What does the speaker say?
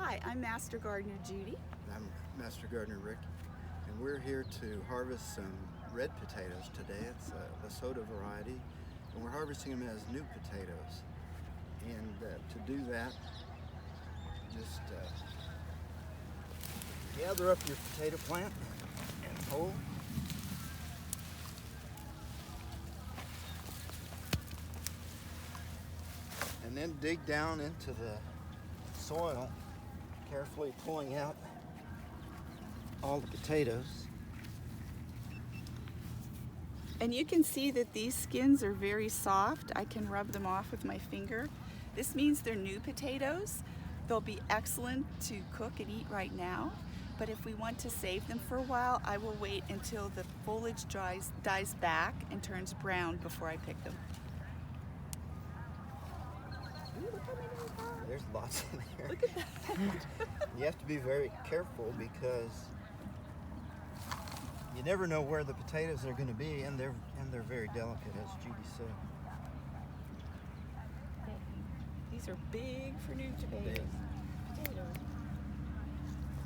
Hi, I'm Master Gardener Judy. I'm Master Gardener Rick, and we're here to harvest some red potatoes today. It's a Lesotho variety, and we're harvesting them as new potatoes. And to do that, just gather up your potato plant and pull. And then dig down into the soil, carefully pulling out all the potatoes. And you can see that these skins are very soft. I can rub them off with my finger. This means they're new potatoes. They'll be excellent to cook and eat right now. But if we want to save them for a while, I will wait until the foliage dies back and turns brown before I pick them. Ooh, look how many we got. There's lots in there. Look at that. You have to be very careful because you never know where the potatoes are going to be, and they're very delicate, as Judy said. These are big for new potatoes.